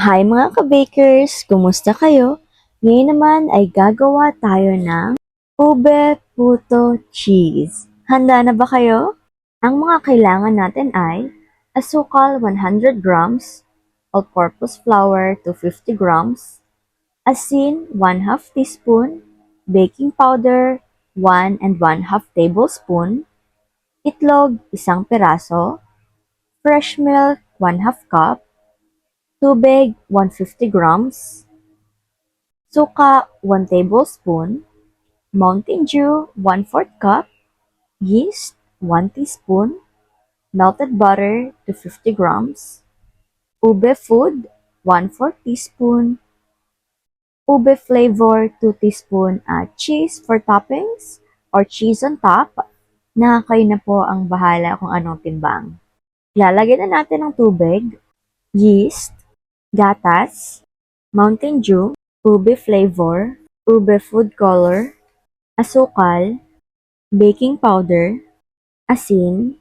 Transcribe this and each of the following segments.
Hi mga ka-bakers! Kumusta kayo? Ngayon naman ay gagawa tayo ng ube puto cheese. Handa na ba kayo? Ang mga kailangan natin ay asukal 100 grams, all-purpose flour 250 grams, asin 1/2 teaspoon, baking powder 1 and 1/2 tablespoon, itlog 1 piraso, fresh milk 1/2 cup, tubig 150 grams, suka 1 tablespoon, Mountain Dew 1/4 cup, yeast 1 teaspoon, melted butter 250 grams, ube food 1/4 teaspoon, ube flavor 2 teaspoon at cheese for toppings or cheese on top na kayo na po ang bahala kung anong timbang. Lalagyan na natin ng tubig, yeast, gatas, Mountain Dew, ube flavor, ube food color, asukal, baking powder, asin,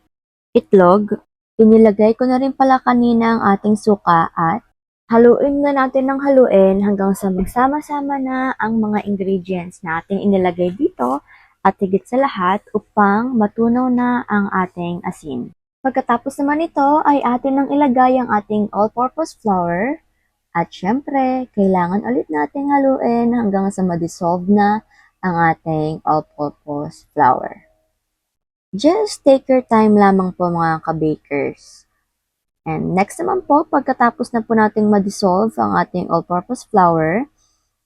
itlog. Inilagay ko na rin pala kanina ang ating suka at haluin na natin ng haluin hanggang sa magsama-sama na ang mga ingredients na ating inilagay dito at higit sa lahat upang matunaw na ang ating asin. Pagkatapos naman ito ay atin nang ilagay ang ating all-purpose flour. At syempre, kailangan ulit nating haluin hanggang sa ma-dissolve na ang ating all-purpose flour. Just take your time lamang po mga ka-bakers. And next naman po, pagkatapos na po nating ma-dissolve ang ating all-purpose flour,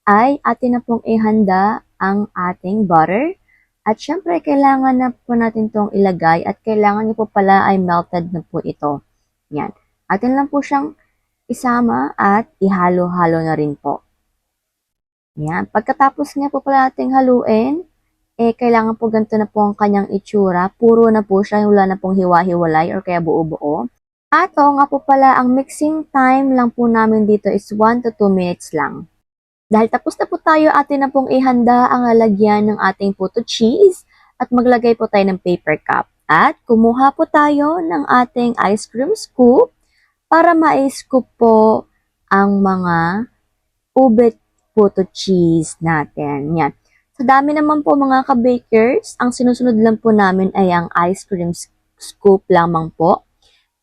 ay atin na pong ihanda ang ating butter. At syempre, kailangan na po natin itong ilagay at kailangan niyo po pala ay melted na po ito. Yan. Atin lang po siyang isama at ihalo-halo na rin po. Yan. Pagkatapos nga po pala nating haluin, kailangan po ganito na po ang kanyang itsura. Puro na po siya, wala na pong hiwa-hiwalay or kaya buo-buo. At nga po pala, ang mixing time lang po namin dito is 1 to 2 minutes lang. Dahil tapos na po tayo, atin na pong ihanda ang lalagyan ng ating puto cheese at maglagay po tayo ng paper cup. At kumuha po tayo ng ating ice cream scoop para ma-scoop po ang mga ube puto cheese natin. Yan. Sa dami naman po mga ka-bakers, ang sinusunod lang po namin ay ang ice cream scoop lamang po.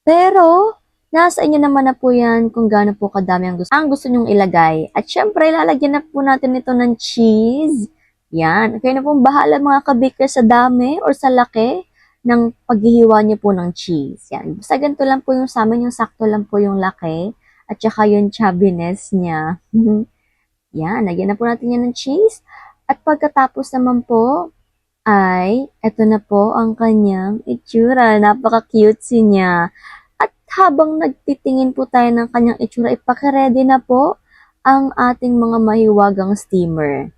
Pero, nasa inyo naman na po yan kung gaano po kadami ang gusto nyong ilagay. At syempre, lalagyan na po natin ito ng cheese. Yan. Kayo na pong bahala mga ka-bakers sa dami or sa laki ng paghihiwa niyo po ng cheese. Yan. Basta ganito lang po yung sa amin, yung sakto lang po yung laki at saka yung chubbiness niya. Yan, lagyan na po natin yan ng cheese. At pagkatapos naman po, ay eto na po ang kanyang itsura. Napaka-cutesy niya. At habang nagtitingin po tayo ng kanyang itsura, ipaki-ready na po ang ating mga mahiwagang steamer.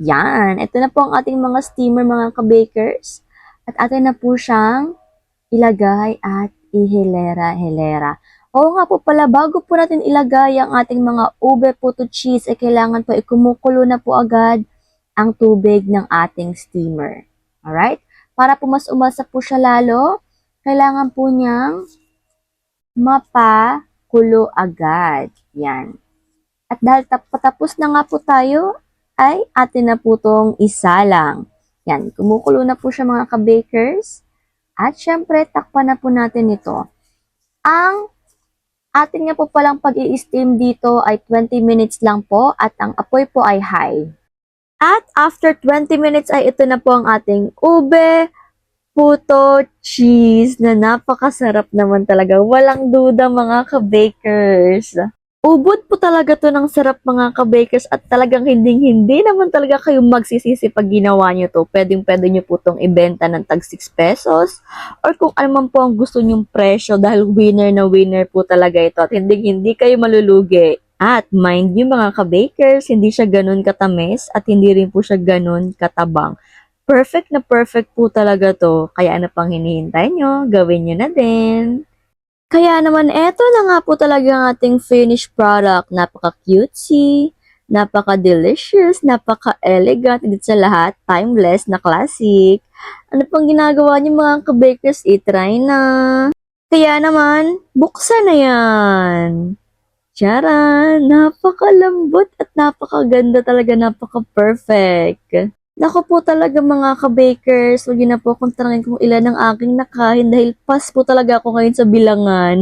Yan, ito na po ang ating mga steamer mga ka-bakers. At atin na po siyang ilagay at ihilera-hilera. Oo nga po pala, bago po natin ilagay ang ating mga ube puto cheese, kailangan po ikumukulo na po agad ang tubig ng ating steamer. Alright? Para po mas umasa po siya lalo, kailangan po niyang mapakulo agad. Yan. At dahil patapos na nga po tayo, ay atin na po itong isalang. Yan, kumukulo na po siya mga ka-bakers. At syempre, takpan na po natin ito. Ang atin nga po palang pag-i-steam dito ay 20 minutes lang po at ang apoy po ay high. At after 20 minutes ay ito na po ang ating ube puto cheese na napakasarap naman talaga. Walang duda mga ka-bakers. Ubod po talaga to ng sarap mga ka-bakers at talagang hindi naman talaga kayo magsisisi pag ginawa nyo to. Pwede nyo po itong ibenta ng tag 6 pesos or kung ano man po ang gusto nyong presyo dahil winner na winner po talaga ito at hindi kayo malulugi. At mind nyo mga ka-bakers, hindi siya ganun katamis at hindi rin po siya ganun katabang. Perfect na perfect po talaga to. Kaya ano pang hinihintay nyo, gawin nyo na din. Kaya naman, eto na nga po talaga ang ating finished product. Napaka-cutesy, napaka-delicious, napaka-elegant, higit sa lahat, timeless na classic. Ano pang ginagawa niyo mga ka-bakers? I-try na. Kaya naman, buksan na yan. Charan! Napakalambot at napakaganda talaga, napaka-perfect. Naku po talaga mga ka-bakers, huwag niyo na po akong tanungin kung ilan ang aking nakain dahil pas po talaga ako ngayon sa bilangan.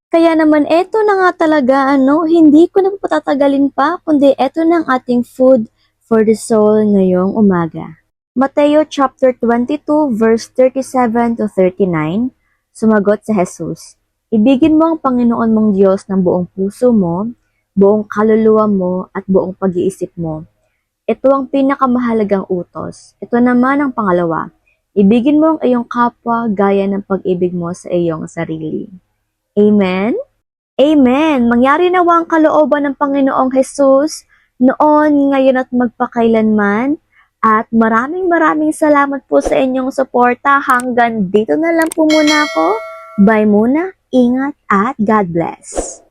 Kaya naman eto na nga talaga hindi ko na po patatagalin pa, kundi eto na ang ating food for the soul ngayong umaga. Mateo chapter 22 verse 37 to 39, sumagot si Jesus, ibigin mo ang Panginoon mong Diyos ng buong puso mo, buong kaluluwa mo at buong pag-iisip mo. Ito ang pinakamahalagang utos. Ito naman ang pangalawa. Ibigin mo ang iyong kapwa gaya ng pag-ibig mo sa iyong sarili. Amen? Amen! Mangyari nawa ang kalooban ng Panginoong Jesus noon, ngayon at magpakailanman. At maraming salamat po sa inyong suporta. Hanggang dito na lang po muna ako. Bye muna, ingat at God bless.